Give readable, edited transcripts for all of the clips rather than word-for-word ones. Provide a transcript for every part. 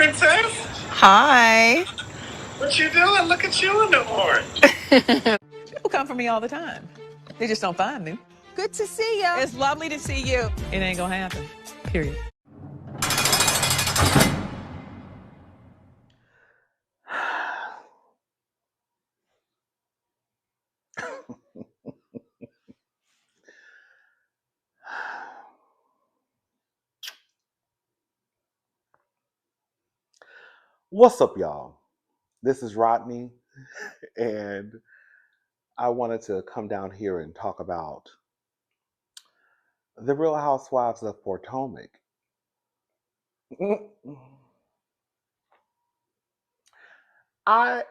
princess. Hi. What you doing? Look at you in the orange. People come for me all the time. They just don't find me. Good to see you. It's lovely to see you. It ain't gonna happen. Period. What's up, y'all? This is Rodney, and I wanted to come down here and talk about the Real Housewives of Potomac. I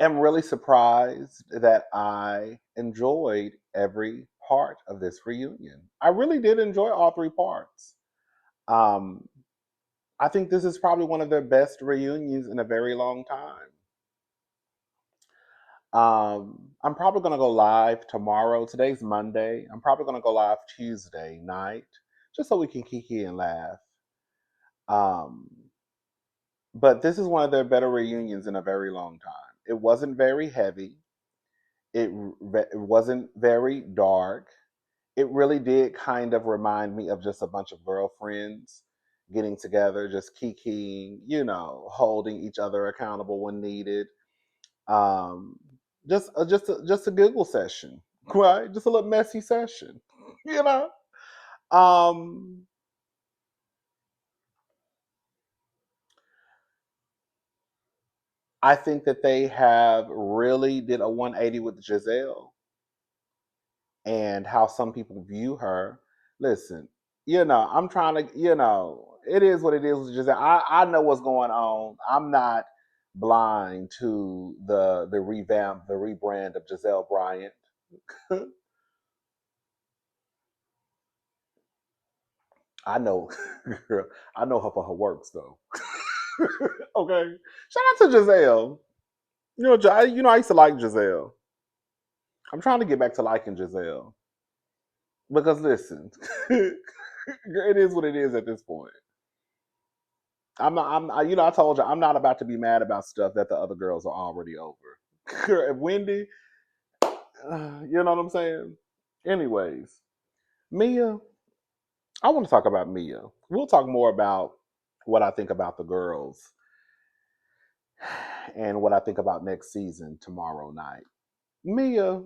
am really surprised that I enjoyed every part of this reunion. I really did enjoy all three parts. Um, I think this is probably one of their best reunions in a very long time. I'm probably gonna go live tomorrow. Today's Monday. I'm probably gonna go live Tuesday night, just so we can kiki and laugh. Um, but this is one of their better reunions in a very long time. It wasn't very heavy. It wasn't very dark. It really did kind of remind me of just a bunch of girlfriends getting together, just kikiing, holding each other accountable when needed. Um, just a giggle session, right? Just a little messy session, you know. Um, I think that they have really did a 180 with Giselle and how some people view her. Listen, I'm trying to, it is what it is with Giselle. I know what's going on. I'm not blind to the rebrand of Giselle Bryant. I know, girl. I know her for her works though. Okay. Shout out to Giselle. I used to like Giselle. I'm trying to get back to liking Giselle because listen, it is what it is at this point. I'm not. I told you I'm not about to be mad about stuff that the other girls are already over. If Wendy, you know what I'm saying. Anyways, Mia. I want to talk about Mia. We'll talk more about what I think about the girls and what I think about next season tomorrow night. Mia.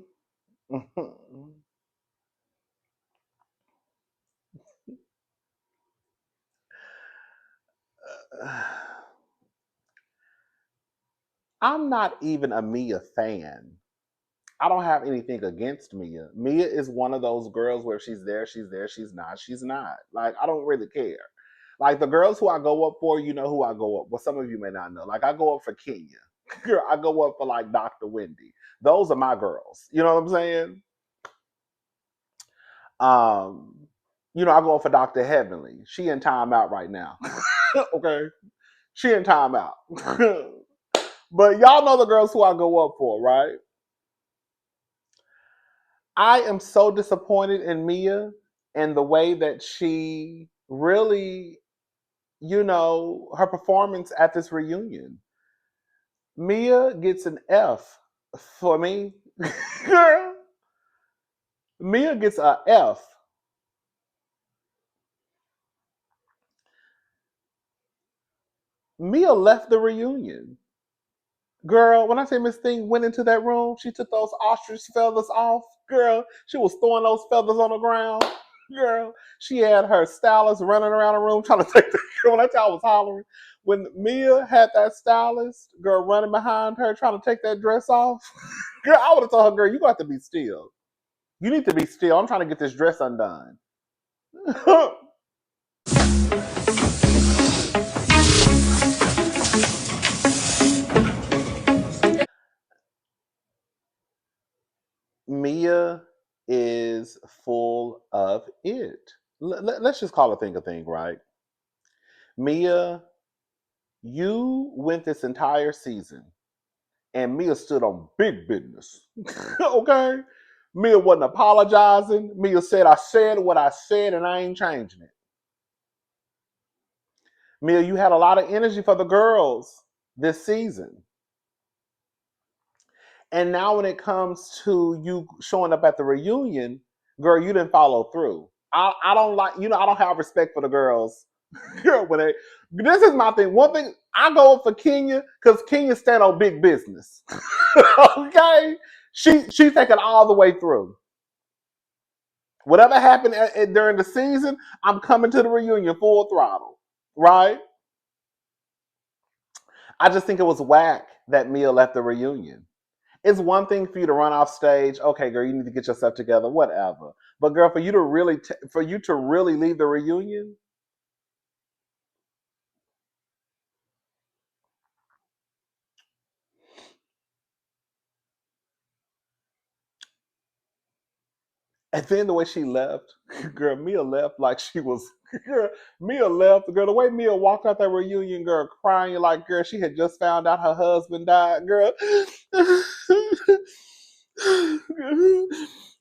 I'm not even a Mia fan. I don't have anything against Mia. Mia is one of those girls where she's there, she's there, she's not, she's not. Like, I don't really care. Like, the girls who I go up for, you know who I go up. Well, some of you may not know. Like, I go up for Kenya. Girl, I go up for, like, Dr. Wendy. Those are my girls. You know what I'm saying? I go up for Dr. Heavenly. She in timeout right now. Okay? She in timeout. But y'all know the girls who I go up for, right? I am so disappointed in Mia and the way that she really, her performance at this reunion. Mia gets an F for me. Girl, Mia gets a F. Mia left the reunion. Girl, when I say Miss Thing went into that room, she took those ostrich feathers off. Girl, she was throwing those feathers on the ground. Girl, she had her stylist running around the room trying to take the girl. When that child was hollering. When Mia had that stylist girl running behind her trying to take that dress off, girl, I would have told her, girl, you got to be still. You need to be still. I'm trying to get this dress undone. Mia is full of it. Let's just call a thing, right? Mia, you went this entire season, and Mia stood on big business. Okay? Mia wasn't apologizing. Mia said, I said what I said, and I ain't changing it. Mia, you had a lot of energy for the girls this season. And now when it comes to you showing up at the reunion, girl, you didn't follow through. I don't like, I don't have respect for the girls. Girl, this is my thing. One thing, I go for Kenya because Kenya stand on big business. Okay? She's taking all the way through. Whatever happened during the season, I'm coming to the reunion full throttle. Right? I just think it was whack that Mia left the reunion. It's one thing for you to run off stage. Okay, girl, you need to get yourself together, whatever. But girl, for you to really leave the reunion, and then the way she left, girl, Mia left like she was. Girl, Mia left. Girl, the way Mia walked out that reunion, girl, crying like, girl, she had just found out her husband died. Girl,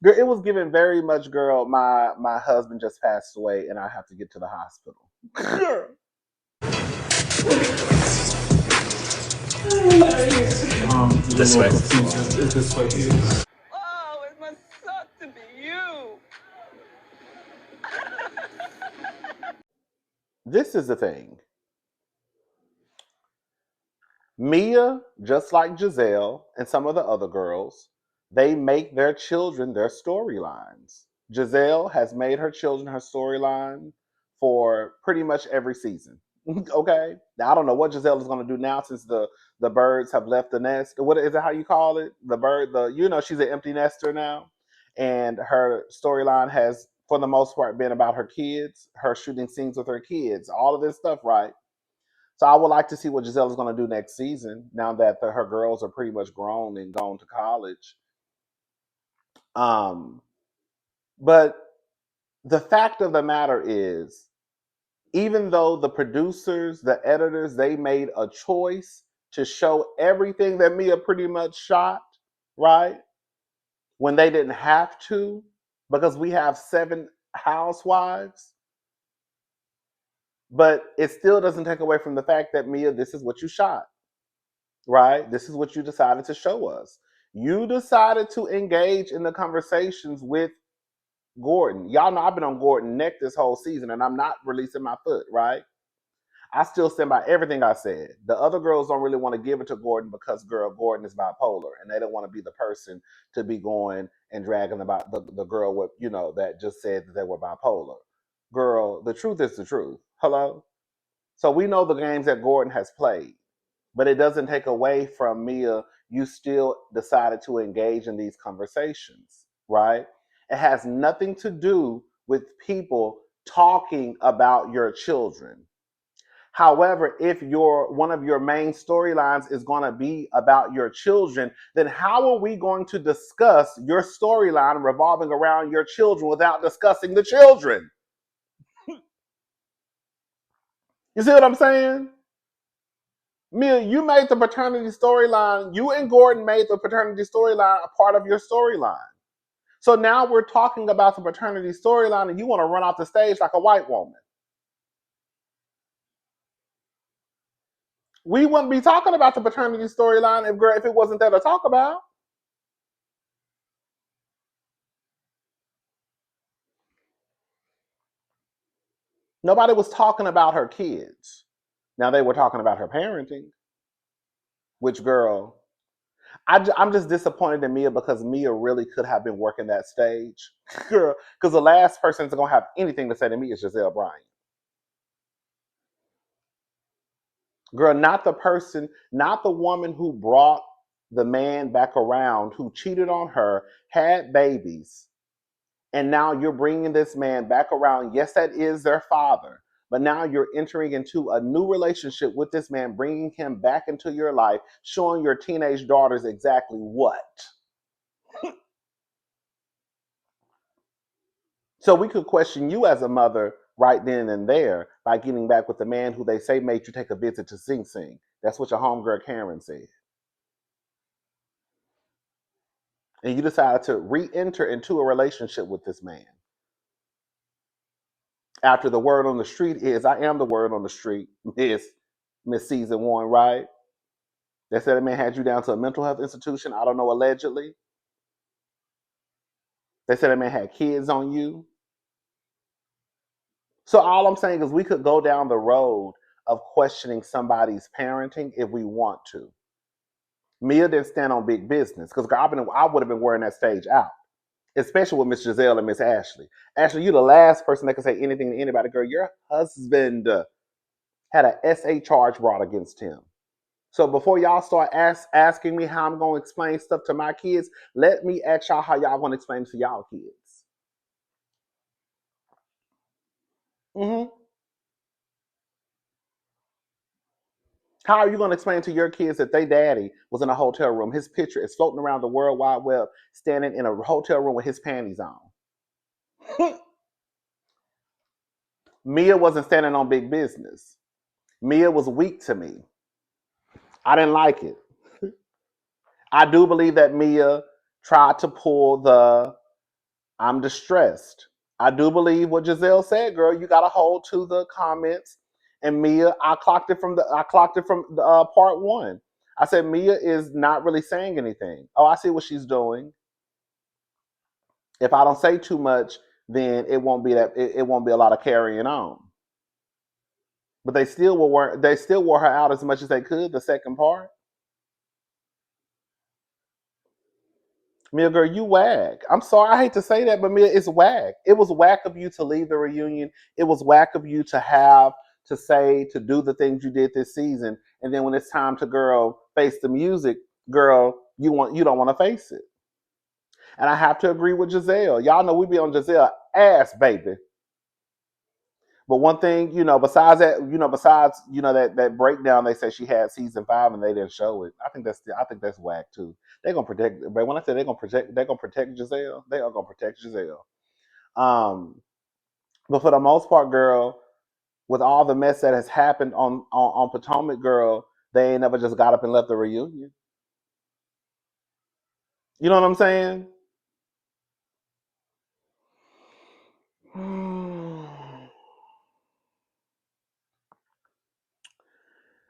girl, it was given very much. Girl, my husband just passed away, and I have to get to the hospital. Girl. This way. This way here. Oh, it must suck to be you. This is the thing. Mia, just like Giselle and some of the other girls, they make their children their storylines. Giselle has made her children her storyline for pretty much every season. Okay, now I don't know what Giselle is going to do now since the birds have left the nest. What is it? How you call it? The bird. She's an empty nester now, and her storyline has, for the most part, been about her kids, her shooting scenes with her kids, all of this stuff, right? So I would like to see what Giselle is going to do next season. Now that her girls are pretty much grown and gone to college. Um, but the fact of the matter is, even though the producers, the editors, they made a choice to show everything that Mia pretty much shot, right? When they didn't have to, because we have 7 housewives, but it still doesn't take away from the fact that Mia, this is what you shot. Right? This is what you decided to show us. You decided to engage in the conversations with Gordon. Y'all know I've been on Gordon neck this whole season and I'm not releasing my foot, right? I still stand by everything I said. The other girls don't really want to give it to Gordon because, girl, Gordon is bipolar and they don't want to be the person to be going and dragging about the girl with, that just said that they were bipolar. Girl, the truth is the truth. Hello? So we know the games that Gordon has played, but it doesn't take away from Mia. You still decided to engage in these conversations, right? It has nothing to do with people talking about your children. However, if one of your main storylines is going to be about your children, then how are we going to discuss your storyline revolving around your children without discussing the children? You see what I'm saying? Mia, you made the paternity storyline. You and Gordon made the paternity storyline a part of your storyline. So now we're talking about the paternity storyline, and you want to run off the stage like a white woman. We wouldn't be talking about the paternity storyline if it wasn't there to talk about. Nobody was talking about her kids. Now they were talking about her parenting. Which, girl, I'm just disappointed in Mia because Mia really could have been working that stage. Girl, because the last person that's going to have anything to say to me is Giselle Bryant. Girl, not the person, not the woman who brought the man back around, who cheated on her, had babies, and now you're bringing this man back around. Yes, that is their father, but now you're entering into a new relationship with this man, bringing him back into your life, showing your teenage daughters exactly what. So we could question you as a mother right then and there by getting back with the man who they say made you take a visit to Sing Sing. That's what your homegirl Karen said. And you decided to re-enter into a relationship with this man. After the word on the street is, I am the word on the street, Miss Season 1, right? They said a man had you down to a mental health institution. I don't know, allegedly. They said a man had kids on you. So all I'm saying is we could go down the road of questioning somebody's parenting if we want to. Mia didn't stand on big business because I would have been wearing that stage out, especially with Miss Giselle and Miss Ashley. Ashley, you're the last person that can say anything to anybody. Girl, your husband had an SA charge brought against him. So before y'all start asking me how I'm going to explain stuff to my kids, let me ask y'all how y'all going to explain it to y'all kids. Mm-hmm. How are you going to explain to your kids that their daddy was in a hotel room? His picture is floating around the World Wide Web, standing in a hotel room with his panties on. Mia wasn't standing on big business. Mia was weak to me. I didn't like it. I do believe that Mia tried to pull the I'm distressed. I do believe what Giselle said, girl. You got to hold to the comments. And Mia, I clocked it from the part one. I said Mia is not really saying anything. Oh, I see what she's doing. If I don't say too much, then it won't be it won't be a lot of carrying on. But they still wore her out as much as they could. The second part. Mia, girl, you whack. I'm sorry, I hate to say that, but Mia, it's whack. It was whack of you to leave the reunion. It was whack of you to have to say to do the things you did this season, and then when it's time to girl face the music, girl, you don't want to face it. And I have to agree with Giselle. Y'all know we be on Giselle ass, baby. But one thing, besides that breakdown, they said she had season 5 and they didn't show it. I think that's whack too. They're gonna protect. But when I say they're gonna protect Giselle. They are gonna protect Giselle. Um, but for the most part, girl, with all the mess that has happened on Potomac, girl, they ain't never just got up and left the reunion. You know what I'm saying?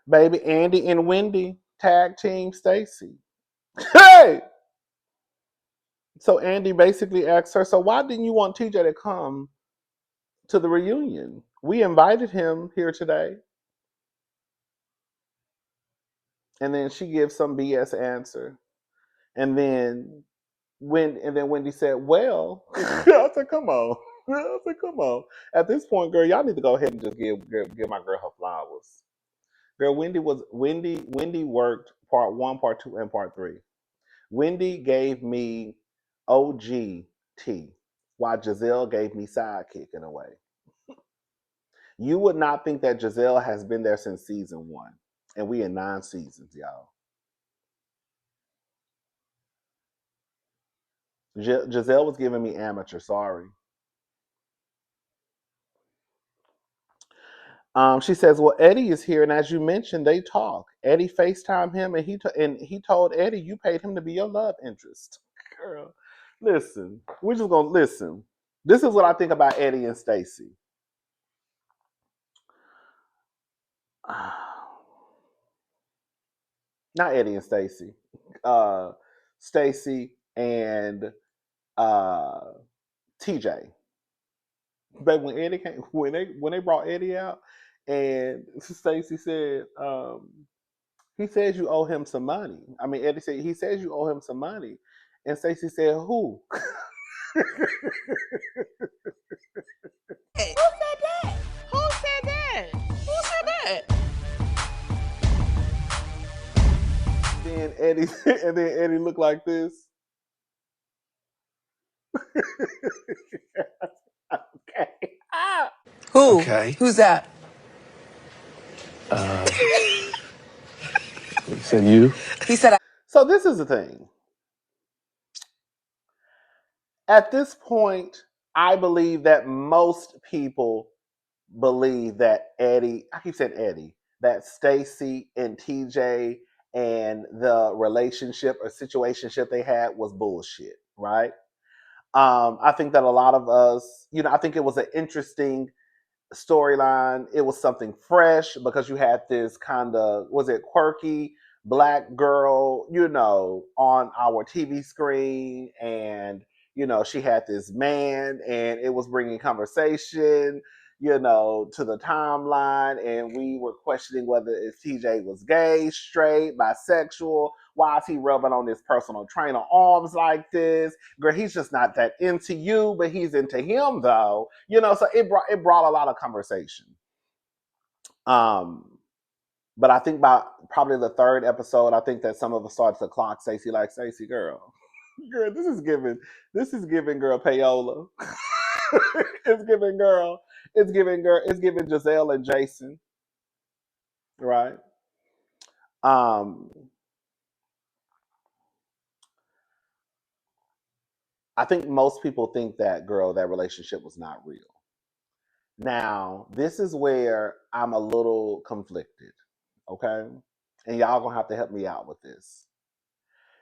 Baby, Andy and Wendy tag team Stacey. Hey! So Andy basically asked her, so why didn't you want TJ to come to the reunion? We invited him here today. And then she gives some BS answer. And then Wendy said, well, I said, come on. I said, come on. At this point, girl, y'all need to go ahead and just give my girl her flowers. Girl, Wendy worked part 1, part 2, and part 3. Wendy gave me OGT, while Giselle gave me sidekick in a way. You would not think that Giselle has been there since season 1, and we in 9 seasons, y'all. Giselle was giving me amateur. Sorry. She says, "Well, Eddie is here, and as you mentioned, they talk. Eddie Facetime him, and he told Eddie you paid him to be your love interest." Girl, listen, we're just gonna listen. This is what I think about Eddie and Stacey. Not Eddie and Stacey. Stacey and uh, TJ. But when Eddie came, when they brought Eddie out, and Stacey said, he says you owe him some money. I mean, Eddie said he says you owe him some money, and Stacey said, "Who?" Hey, who said that? Who said that? Who said that? Then Eddie and then Eddie looked like this. Okay. Ah. Who? Okay. Who's that? He said you. He said, So this is the thing. At this point, I believe that most people believe that Eddie, I keep saying Eddie, that Stacey and TJ and the relationship or situationship they had was bullshit, right? I think that a lot of us, I think it was an interesting. storyline. It was something fresh because you had this kind of, was it quirky black girl, on our TV screen, and she had this man, and it was bringing conversation, to the timeline, and we were questioning whether if TJ was gay, straight, bisexual. Why is he rubbing on this personal trainer arms like this? Girl, he's just not that into you, but he's into him though. So it brought a lot of conversation. Um, but I think by probably the third episode, I think that some of us started to clock Stacey, like, Stacey, girl, girl, this is giving girl payola. it's giving girl, it's giving Giselle and Jason, right? Um, I think most people think that, girl, that relationship was not real. Now, this is where I'm a little conflicted, okay? And y'all gonna have to help me out with this.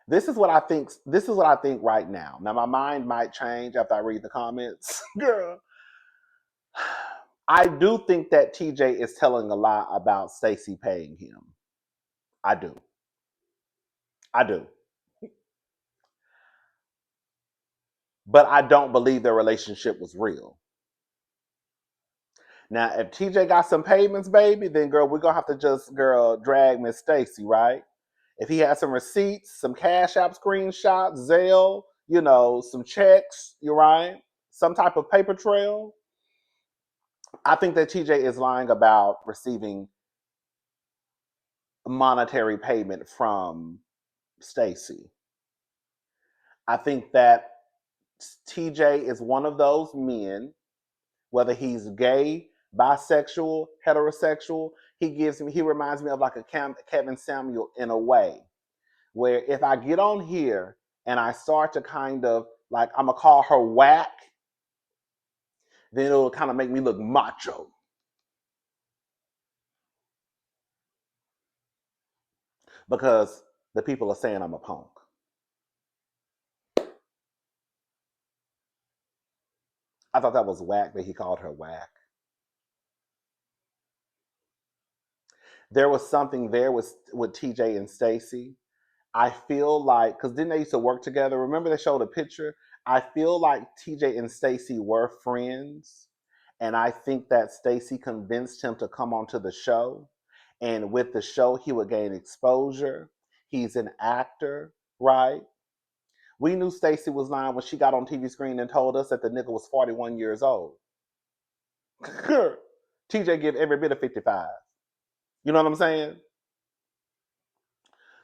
This is what I think. This is what I think right now. Now, my mind might change after I read the comments, girl. I do think that TJ is telling a lot about Stacey paying him. I do. I do. But I don't believe their relationship was real. Now, if TJ got some payments, baby, then, girl, we're gonna have to just, girl, drag Miss Stacey, right? If he has some receipts, some Cash App screenshots, Zelle, some checks, you're right, some type of paper trail, I think that TJ is lying about receiving monetary payment from Stacey. I think that TJ is one of those men, whether he's gay, bisexual, heterosexual, he reminds me of like a Kevin Samuel in a way, where if I get on here and I start to kind of, like, I'm gonna call her whack, then it'll kind of make me look macho. Because the people are saying I'm a punk. I thought that was whack that he called her whack. There was something there with TJ and Stacey. I feel like, because didn't they used to work together? Remember they showed a picture? I feel like TJ and Stacey were friends. And I think that Stacey convinced him to come onto the show. And with the show, he would gain exposure. He's an actor, right? We knew Stacey was lying when she got on TV screen and told us that the nigga was 41 years old. TJ give every bit of 55. You know what I'm saying?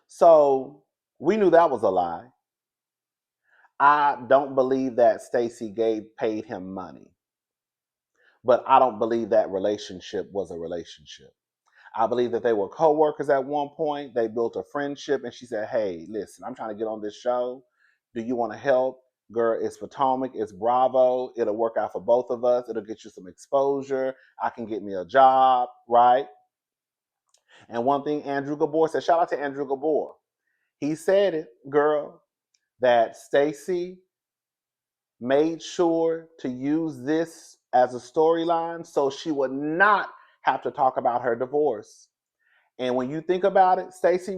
So we knew that was a lie. I don't believe that Stacey paid him money, but I don't believe that relationship was a relationship. I believe that they were co-workers at one point. They built a friendship, and she said, "Hey, listen, I'm trying to get on this show. Do you want to help? Girl, it's Potomac, it's Bravo. It'll work out for both of us. It'll get you some exposure. I can get me a job, right?" And one thing Andrew Gabor said, shout out to Andrew Gabor. He said it, girl, that Stacey made sure to use this as a storyline so she would not have to talk about her divorce. And when you think about it, Stacey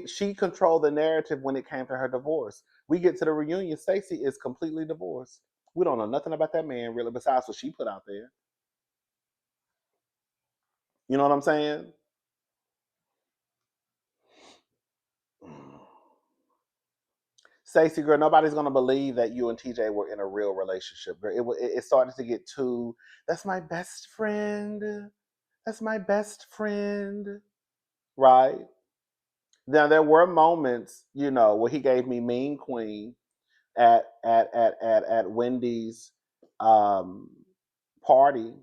she controlled the narrative when it came to her divorce. We get to the reunion, Stacey is completely divorced. We don't know nothing about that man really besides what she put out there. You know what I'm saying? Stacey, girl, nobody's gonna believe that you and TJ were in a real relationship. Girl, it started to get too. That's my best friend. That's my best friend. Right now, there were moments, where he gave me Mean Queen at Wendy's um, party.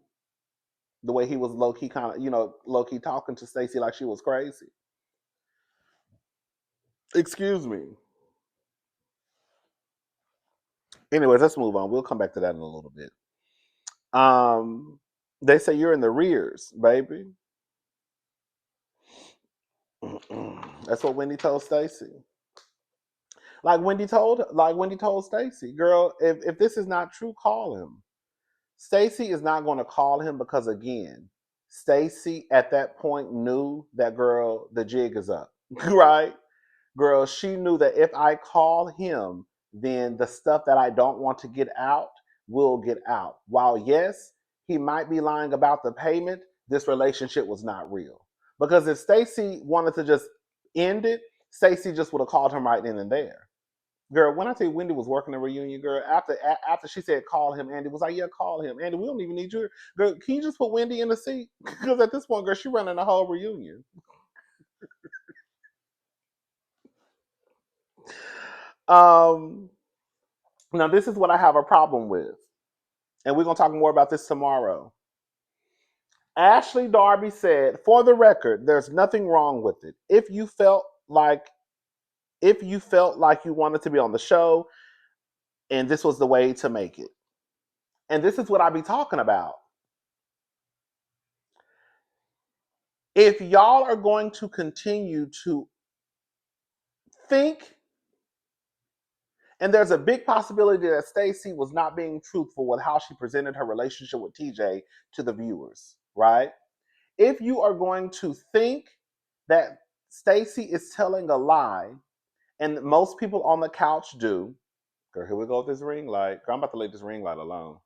The way he was low key, kind of, low key talking to Stacey like she was crazy. Excuse me. Anyways, let's move on. We'll come back to that in a little bit. They say you're in the rears, baby. That's what Wendy told Stacey. Like Wendy told Stacey, girl, if this is not true, call him. Stacey is not going to call him because, again, Stacey at that point knew that, girl, the jig is up, right? Girl, she knew that if I call him, then the stuff that I don't want to get out will get out. While, yes, he might be lying about the payment, this relationship was not real. Because if Stacey wanted to just end it, Stacey just would have called him right then and there. Girl, when I tell you Wendy was working the reunion, girl, after she said call him, Andy was like, yeah, call him. Andy, we don't even need you. Girl, can you just put Wendy in the seat? Because at this point, girl, she running the whole reunion. Um, Now, this is what I have a problem with. And we're going to talk more about this tomorrow. Ashley Darby said, for the record, there's nothing wrong with it. If you felt like you wanted to be on the show and this was the way to make it. And this is what I be talking about. If y'all are going to continue to think, and there's a big possibility that Stacey was not being truthful with how she presented her relationship with TJ to the viewers, right? If you are going to think that Stacey is telling a lie, and most people on the couch do, girl, here we go with this ring light. Girl, I'm about to leave this ring light alone.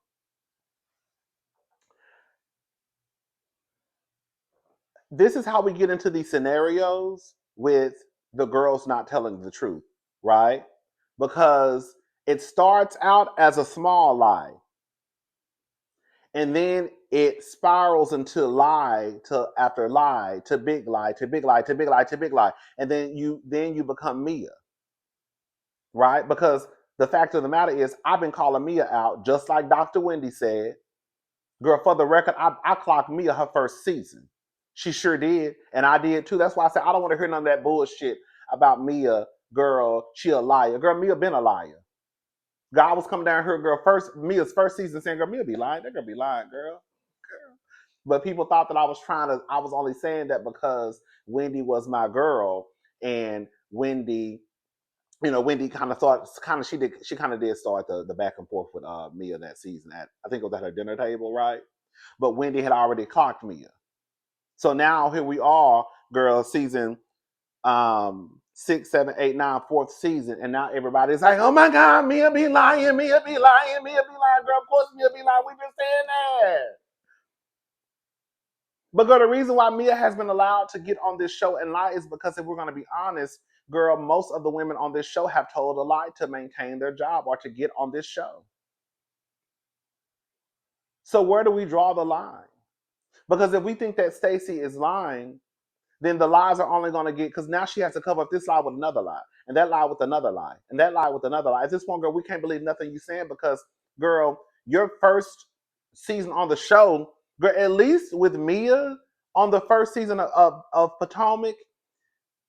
This is how we get into these scenarios with the girls not telling the truth, right? Because it starts out as a small lie, and then it spirals into lie to after lie to big lie to big lie to big lie to big lie, and then you become Mia, right? Because the fact of the matter is, I've been calling Mia out, just like Dr. Wendy said. Girl, for the record, I clocked Mia her first season. She sure did, and I did too. That's why I said I don't want to hear none of that bullshit about Mia. Girl, she a liar. Girl, Mia been a liar. God was coming down here, girl. Mia's first season saying, girl, Mia be lying. They're gonna be lying, girl. But people thought that I was only saying that because Wendy was my girl, and Wendy, Wendy she kind of did start the back and forth with Mia that season. I think it was at her dinner table, right? But Wendy had already clocked Mia. So now here we are, girl, season 6, 7, 8, 9, fourth season, and now everybody's like, oh my God, Mia be lying, Mia be lying, Mia be lying, girl. Of course Mia be lying. We've been saying that. But girl, the reason why Mia has been allowed to get on this show and lie is because if we're gonna be honest, girl, most of the women on this show have told a lie to maintain their job or to get on this show. So where do we draw the line? Because if we think that Stacey is lying, then the lies are only going to get, because now she has to cover up this lie with another lie, and that lie with another lie, and that lie with another lie. At this point, girl, we can't believe nothing you're saying because, girl, your first season on the show, girl, at least with Mia on the first season of Potomac,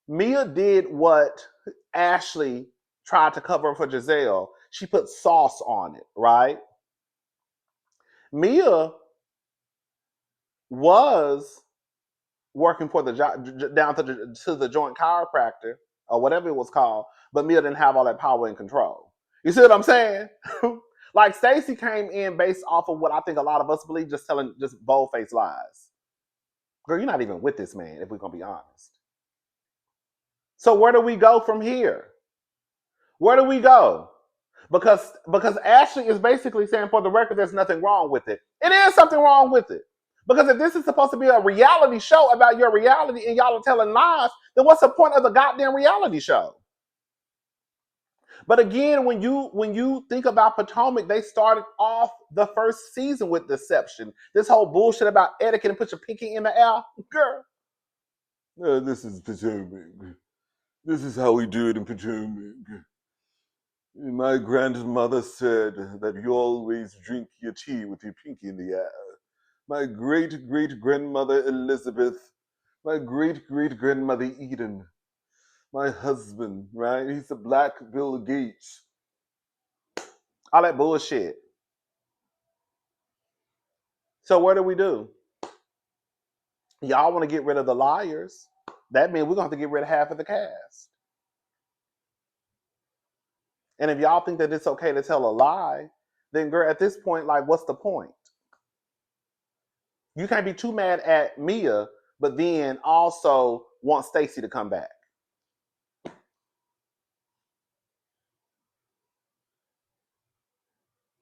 Mia did what Ashley tried to cover for Giselle. She put sauce on it, right? Mia was working for the down to the joint chiropractor or whatever it was called, but Mia didn't have all that power and control. You see what I'm saying? Like Stacey came in based off of what I think a lot of us believe, just telling just bold-faced lies. Girl, you're not even with this man, if we're gonna be honest. So where do we go from here? Where do we go? Because Ashley is basically saying, for the record, there's nothing wrong with it. It is something wrong with it. Because if this is supposed to be a reality show about your reality and y'all are telling lies, then what's the point of the goddamn reality show? But again, when you think about Potomac, they started off the first season with deception. This whole bullshit about etiquette and put your pinky in the air. Girl. This is Potomac. This is how we do it in Potomac. My grandmother said that you always drink your tea with your pinky in the air. My great-great-grandmother Elizabeth, my great-great-grandmother Eden, my husband, right? He's a black Bill Gates. All that bullshit. So what do? Y'all want to get rid of the liars. That means we're going to have to get rid of half of the cast. And if y'all think that it's okay to tell a lie, then girl, at this point, like, what's the point? You can't be too mad at Mia, but then also want Stacey to come back.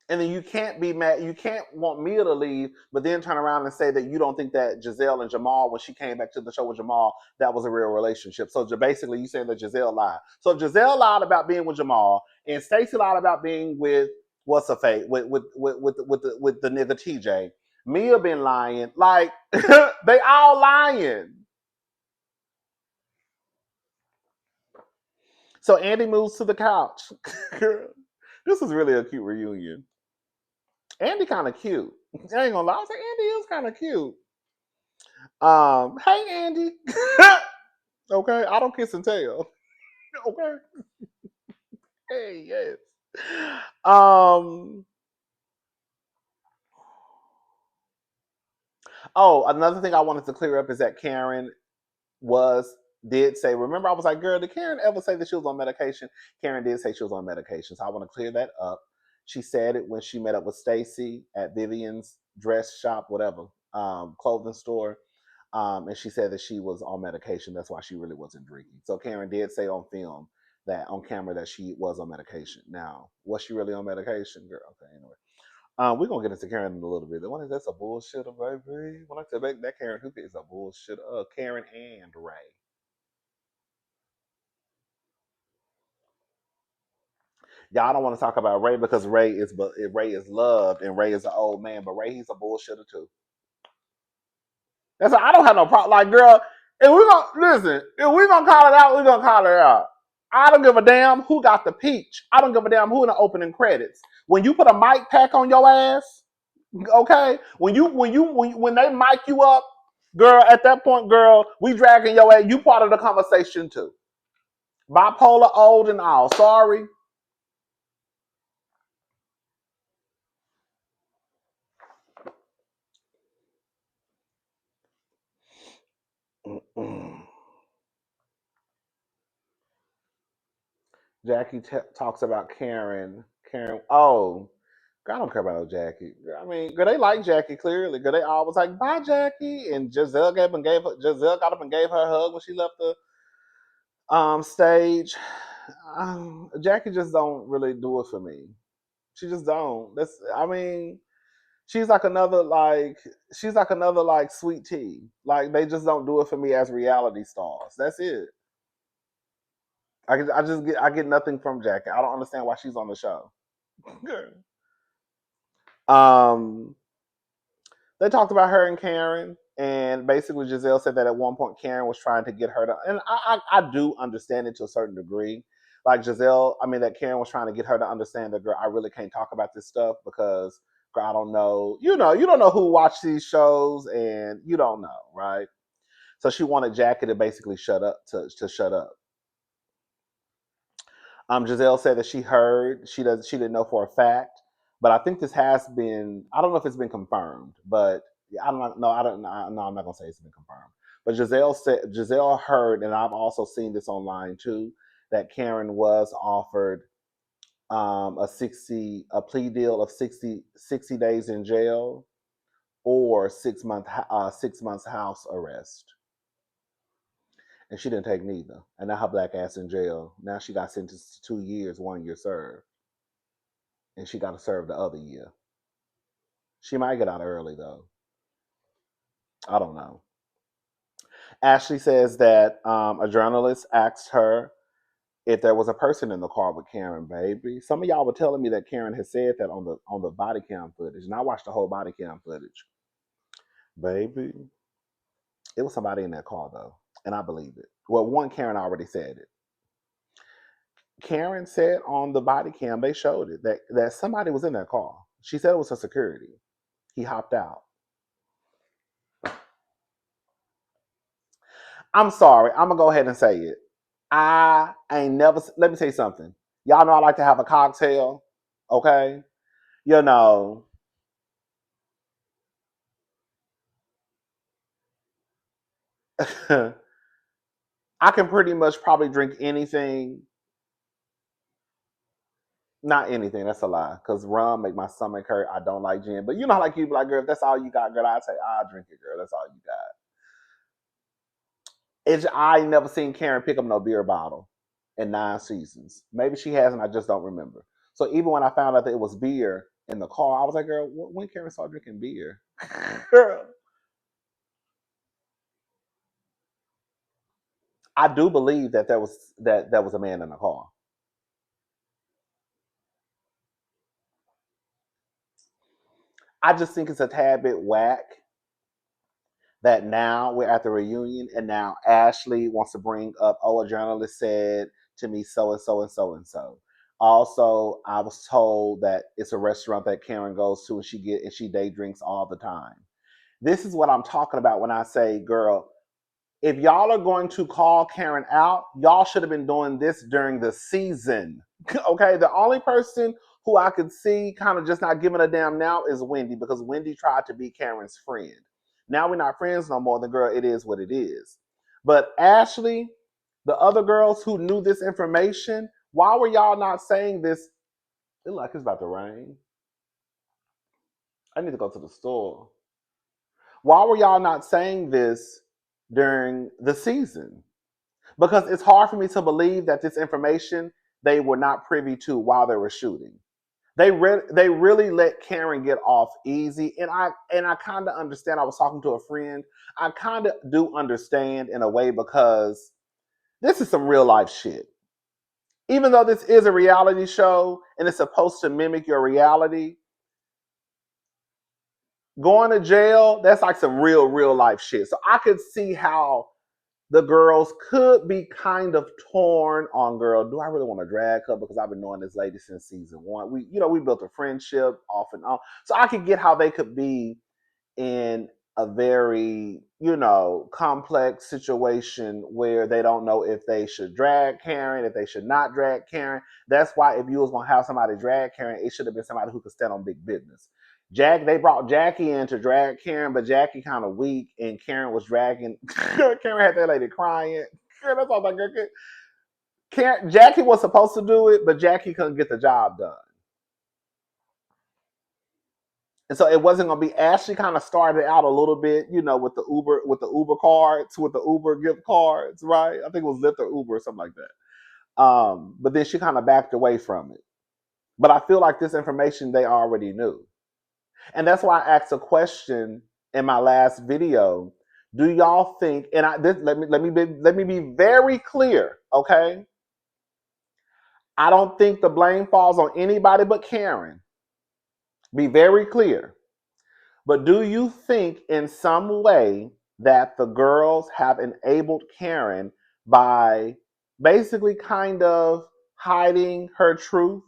And then you can't be mad. You can't want Mia to leave, but then turn around and say that you don't think that Giselle and Jamal, when she came back to the show with Jamal, that was a real relationship. So basically, you saying that Giselle lied. So if Giselle lied about being with Jamal, and Stacey lied about being with what's her fate with the nigga TJ, Mia been lying. Like they all lying. So Andy moves to the couch. This is really a cute reunion. Andy kind of cute. I ain't gonna lie. I was like, Andy is kind of cute. Hey Andy. Okay, I don't kiss and tell. Okay. Hey, yes. Um. Oh, another thing I wanted to clear up is that Karen did say. Remember, I was like, girl, did Karen ever say that she was on medication? Karen did say she was on medication, so I want to clear that up. She said it when she met up with Stacey at Vivian's dress shop, whatever, clothing store. And she said that she was on medication. That's why she really wasn't drinking. So Karen did say on film that on camera that she was on medication. Now, was she really on medication, girl? Okay, anyway. We're gonna get into Karen in a little bit. The one is that's a bullshitter, baby. When I tell back that Karen Hoopy is a bullshit. Karen and Ray. Y'all don't want to talk about Ray because Ray is loved and Ray is an old man, but Ray he's a bullshitter too. That's why I don't have no problem. Like, girl, if we gonna listen, if we gonna call it out, we gonna call it out. I don't give a damn who got the peach. I don't give a damn who in the opening credits. When you put a mic pack on your ass, okay. When they mic you up, girl, at that point, girl, we dragging your ass. You part of the conversation too. Bipolar, old and all. Sorry. Jackie talks about Karen. Karen. Oh, I don't care about no Jackie. I mean, girl, they like Jackie clearly. Girl, they always like, bye, Jackie. And Giselle got up and gave her a hug when she left the stage. Jackie just don't really do it for me. She just don't. I mean, she's like another like sweet tea. Like they just don't do it for me as reality stars. That's it. I get nothing from Jackie. I don't understand why she's on the show. um, they talked about her and Karen, and basically Giselle said that at one point Karen was trying to get her to, and I do understand it to a certain degree. Like that Karen was trying to get her to understand that, girl, I really can't talk about this stuff because, girl, I don't know, you don't know who watch these shows, and you don't know, right? So she wanted Jackie to basically shut up, to shut up. Giselle said that she didn't know for a fact, but I think this has been. I don't know if it's been confirmed, but I don't know. I don't. No, I'm not gonna say it's been confirmed. But Giselle heard, and I've also seen this online too, that Karen was offered a plea deal of 60 days in jail or 6 months house arrest, and she didn't take neither. And now her black ass in jail. Now she got sentenced to 2 years, 1 year served, and she got to serve the other year. She might get out early though. I don't know. Ashley says that a journalist asked her if there was a person in the car with Karen. Baby, some of y'all were telling me that Karen had said that on the body cam footage, and I watched the whole body cam footage. Baby, it was somebody in that car though, and I believe it. Well, one Karen already said it. Karen said on the body cam they showed it that somebody was in that car. She said it was her security. He hopped out. I'm sorry. I'm gonna go ahead and say it. I ain't never. Let me tell you something. Y'all know I like to have a cocktail. Okay, you know. I can pretty much probably drink anything. Not anything. That's a lie. Cause rum make my stomach hurt. I don't like gin. But you know, like you be like, girl, if that's all you got, girl, I'll drink it, girl. That's all you got. I ain't never seen Karen pick up no beer bottle in 9 seasons. Maybe she has, and I just don't remember. So even when I found out that it was beer in the car, I was like, girl, when Karen started drinking beer? Girl. I do believe that there was a man in the car. I just think it's a tad bit whack that now we're at the reunion and now Ashley wants to bring up, oh, a journalist said to me so and so and so and so. Also, I was told that it's a restaurant that Karen goes to and she day drinks all the time. This is what I'm talking about when I say, girl, if y'all are going to call Karen out, y'all should have been doing this during the season. Okay, the only person who I could see kind of just not giving a damn now is Wendy because Wendy tried to be Karen's friend. Now we're not friends no more. The girl, it is what it is. But Ashley, the other girls who knew this information, why were y'all not saying this? It look like it's about to rain. I need to go to the store. Why were y'all not saying this during the season? Because it's hard for me to believe that this information they were not privy to while they were shooting. They really let Karen get off easy, and I kind of understand. I was talking to a friend. I kind of do understand in a way because this is some real life shit. Even though this is a reality show and it's supposed to mimic your reality, going to jail, that's like some real life shit. So I could see how the girls could be kind of torn on, girl, do I really want to drag her because I've been knowing this lady since season one. We built a friendship off and on. So I could get how they could be in a very, complex situation where they don't know if they should drag Karen, if they should not drag Karen. That's why if you was gonna have somebody drag Karen, it should have been somebody who could stand on big business. They brought Jackie in to drag Karen, but Jackie kind of weak, and Karen was dragging. Karen had that lady crying. That's all like Jackie was supposed to do it, but Jackie couldn't get the job done. And so it wasn't gonna be. Ashley kind of started out a little bit, with the Uber cards, with the Uber gift cards, right? I think it was Lyft or Uber or something like that. But then she kind of backed away from it. But I feel like this information they already knew, and that's why I asked a question in my last video. Do y'all think? And let me be very clear, okay? I don't think the blame falls on anybody but Karen. Be very clear. But do you think in some way that the girls have enabled Karen by basically kind of hiding her truth?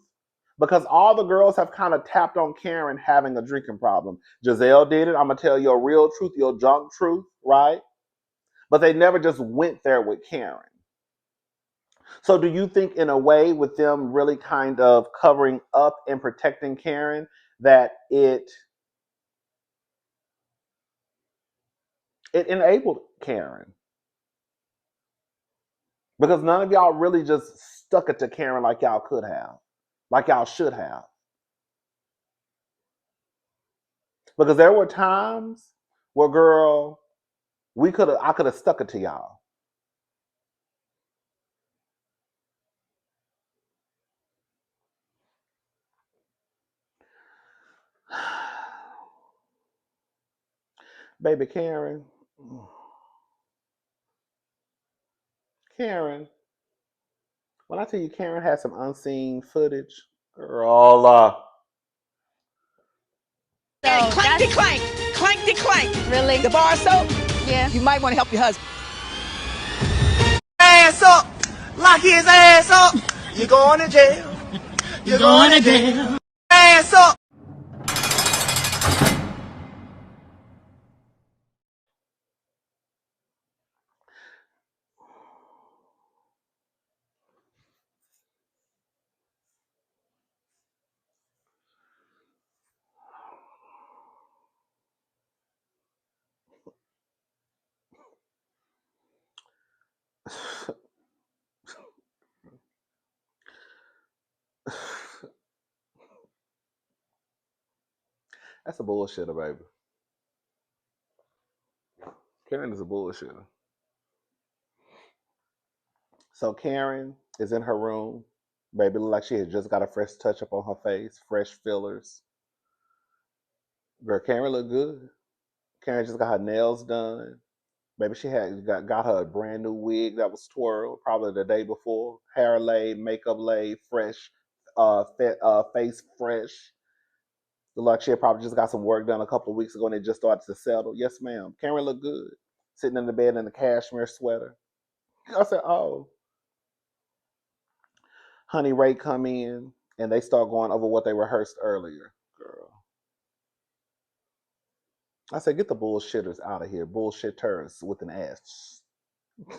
Because all the girls have kind of tapped on Karen having a drinking problem. Giselle did it. I'm going to tell your real truth, your junk truth, right? But they never just went there with Karen. So do you think in a way with them really kind of covering up and protecting Karen that it enabled Karen? Because none of y'all really just stuck it to Karen like y'all could have, like y'all should have. Because there were times where, girl, I could have stuck it to y'all. Baby Karen, when I tell you Karen had some unseen footage, girl, And clank de clank, clank de clank. Really? The bar soap? Yeah. You might want to help your husband. Ass up. Lock his ass up. You're going to jail. You're going to jail. Ass up. That's a bullshitter, baby. Karen is a bullshitter. So Karen is in her room. Baby look like she had just got a fresh touch up on her face, fresh fillers. Girl, Karen look good. Karen just got her nails done. Maybe she had got her a brand new wig that was twirled probably the day before. Hair laid, makeup laid, fresh, face fresh. Look like she had probably just got some work done a couple of weeks ago and it just started to settle. Yes, ma'am. Karen looked good. Sitting in the bed in a cashmere sweater. I said, oh. Honey Ray come in and they start going over what they rehearsed earlier. Girl. I said, get the bullshitters out of here. Bullshitters with an S.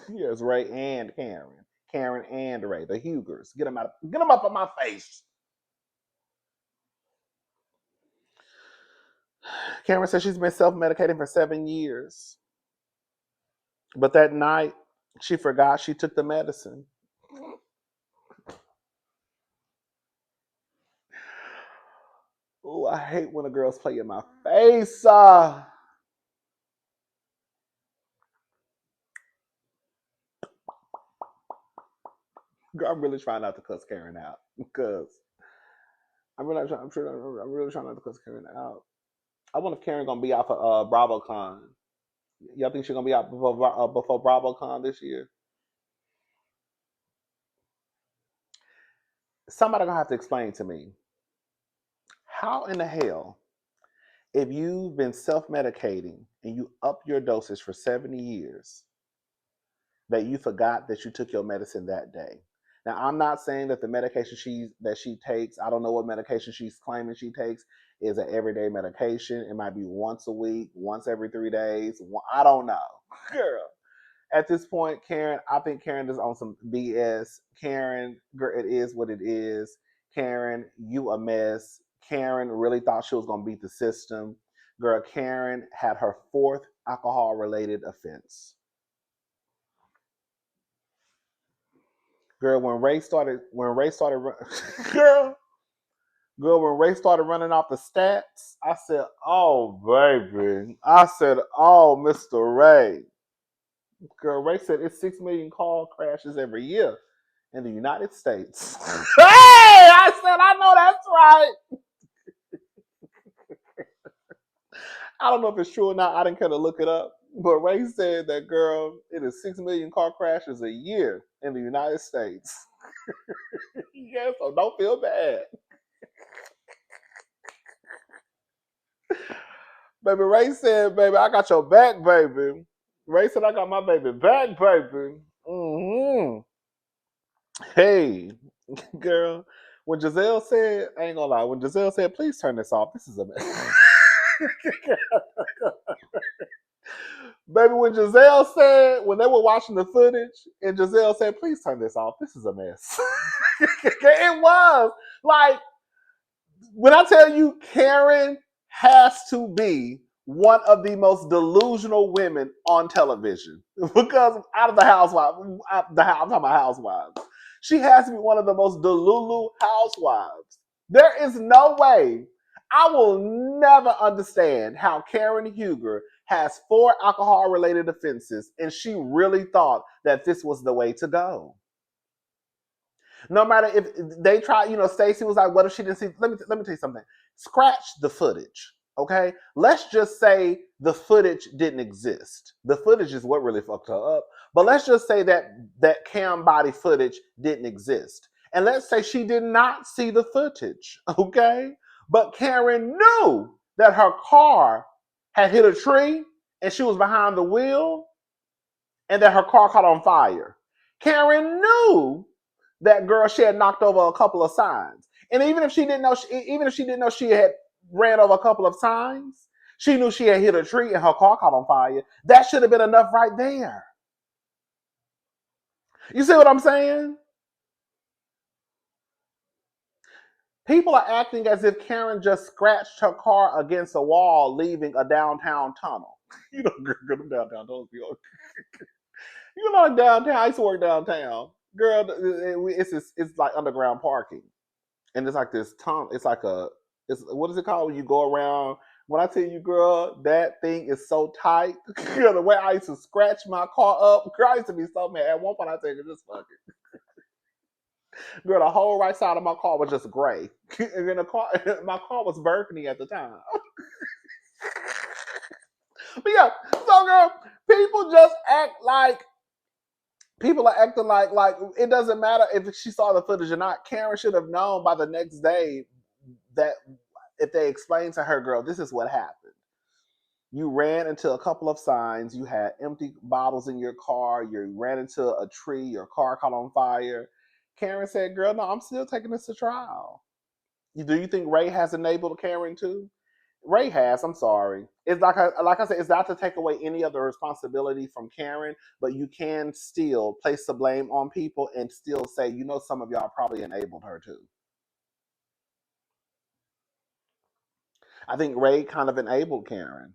Yes, Ray and Karen. Karen and Ray, the Hugers. Get them out. Get them up on my face. Karen says she's been self-medicating for 7 years. But that night, she forgot she took the medicine. Oh, I hate when the girls play in my face. Girl, I'm really trying not to cuss Karen out because I'm really trying. I'm really trying not to cuss Karen out. I wonder if Karen gonna be out for BravoCon. Y'all think she's gonna be out before BravoCon this year? Somebody gonna have to explain to me how in the hell, if you've been self-medicating and you up your dosage for 70 years, that you forgot that you took your medicine that day. Now, I'm not saying that the medication she takes, I don't know what medication she's claiming she takes, is an everyday medication. It might be once a week, once every 3 days. I don't know. Girl, at this point, Karen, I think Karen is on some BS. Karen, girl, it is what it is. Karen, you a mess. Karen really thought she was going to beat the system. Girl, Karen had her 4th alcohol-related offense. Girl, when Ray started, girl, when Ray started running off the stats, I said, "Oh, baby," I said, "Oh, Mr. Ray." Girl, Ray said it's 6 million car crashes every year in the United States. Hey, I said, I know that's right. I don't know if it's true or not. I didn't care to look it up. But Ray said that, girl, it is 6 million car crashes a year in the United States. Yeah, so don't feel bad. Baby, Ray said, baby, I got your back, baby. Ray said, I got my baby back, baby. Mm-hmm. Hey, girl. When Giselle said, I ain't gonna lie, when Giselle said, please turn this off, this is a mess. Baby, when Giselle said, when they were watching the footage, and Giselle said, please turn this off, this is a mess. It was. Like, when I tell you, Karen has to be one of the most delusional women on television because out of the housewives, I'm talking about housewives. She has to be one of the most delulu housewives. There is no way. I will never understand how Karen Huger has 4 alcohol-related offenses, and she really thought that this was the way to go. No matter if they try, Stacey was like, what if she didn't see? Let me tell you something. Scratch the footage, okay? Let's just say the footage didn't exist. The footage is what really fucked her up. But let's just say that cam body footage didn't exist. And let's say she did not see the footage, okay? But Karen knew that her car had hit a tree and she was behind the wheel and that her car caught on fire. Karen knew that girl she had knocked over a couple of signs. And even if she didn't know she had ran over a couple of signs, she knew she had hit a tree and her car caught on fire. That should have been enough right there. You see what I'm saying? People are acting as if Karen just scratched her car against a wall, leaving a downtown tunnel. You know, girl, them downtown tunnels be on. You know, like downtown. I used to work downtown. Girl, it's like underground parking. And it's like this tunnel. It's like it's what is it called when you go around When I tell you, girl, that thing is so tight. Girl, the way I used to scratch my car up, girl, I used to be so mad. At one point, I said, just fuck it. Girl, the whole right side of my car was just gray. And then my car was burgundy at the time. But yeah, so girl, people just act like people are acting like it doesn't matter if she saw the footage or not. Karen should have known by the next day that if they explained to her, girl, this is what happened. You ran into a couple of signs. You had empty bottles in your car. You ran into a tree. Your car caught on fire. Karen said, girl, no, I'm still taking this to trial. Do you think Ray has enabled Karen too? Ray has. I'm sorry. It's like I said, it's not to take away any of the responsibility from Karen, but you can still place the blame on people and still say, some of y'all probably enabled her too. I think Ray kind of enabled Karen.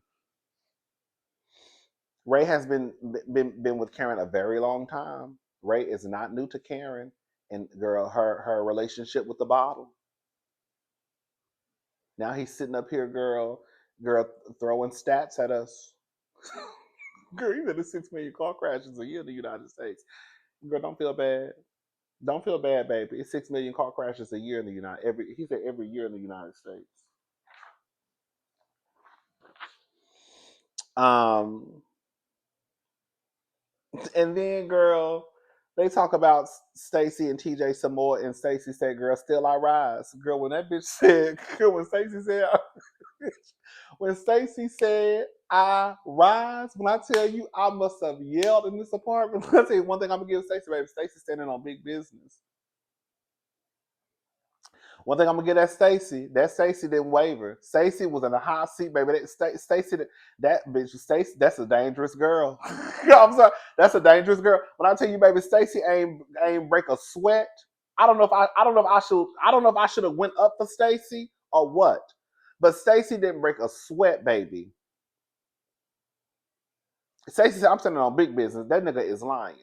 Ray has been with Karen a very long time. Ray is not new to Karen, and girl, her relationship with the bottle. Now he's sitting up here, girl, throwing stats at us. Girl, he's in 6 million car crashes a year in the United States. Girl, don't feel bad. Don't feel bad, baby. It's 6 million car crashes a year in the he said every year in the United States. Um, and then, girl, they talk about Stacey and TJ some more, and Stacey said, "Girl, still I rise." Girl, when that bitch said, girl, when Stacey said, "I rise," when I tell you, I must have yelled in this apartment. I tell you one thing, I'm gonna give Stacey, baby. Stacey standing on big business. One thing I'm gonna get at Stacey, that Stacey didn't waver. Stacey was in a hot seat, baby. Stacey, that bitch, Stacey, that's a dangerous girl. I'm sorry, that's a dangerous girl. When I tell you, baby, Stacey ain't break a sweat. I don't know if I should have went up for Stacey or what. But Stacey didn't break a sweat, baby. Stacey said, "I'm standing on big business." That nigga is lying.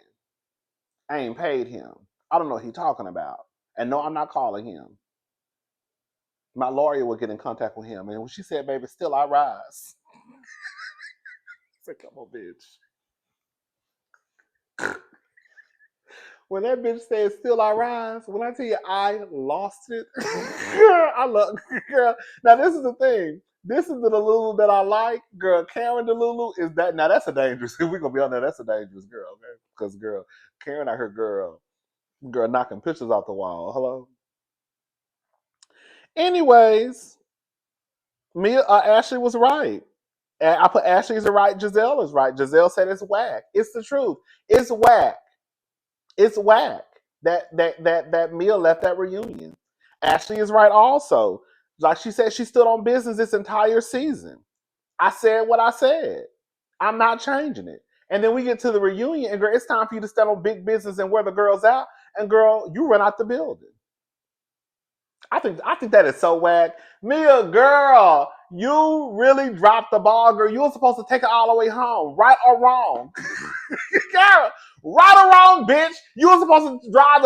I ain't paid him. I don't know what he talking about. And no, I'm not calling him. My lawyer would get in contact with him. And when she said, "Baby, still I rise," I said, "Come on, bitch." When that bitch said, "Still I rise," when I tell you I lost it, I love, girl. Now, this is the thing. This is the Lulu that I like. Girl, Karen Lulu is that. Now, that's a dangerous, if we're going to be on there, that's a dangerous girl, okay? Because, girl, Karen, I heard girl knocking pictures off the wall. Hello? Anyways, Ashley was right. And I put Ashley is right, Giselle is right. Giselle said it's whack. It's the truth. It's whack. It's whack that Mia left that reunion. Ashley is right also. Like she said, she stood on business this entire season. I said what I said. I'm not changing it. And then we get to the reunion, and girl, it's time for you to stand on big business and wear the girls out. And girl, you run out the building. I think that is so whack. Mia, girl, you really dropped the ball, girl. You were supposed to take it all the way home, right or wrong. Girl, right or wrong, bitch. You were supposed to drive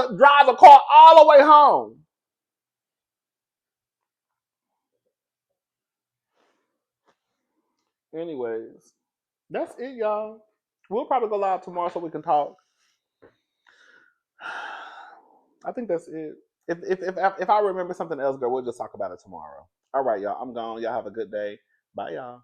the car all the way home. Anyways, that's it, y'all. We'll probably go live tomorrow so we can talk. I think that's it. If I remember something else, girl, we'll just talk about it tomorrow. All right, y'all. I'm gone. Y'all have a good day. Bye, y'all.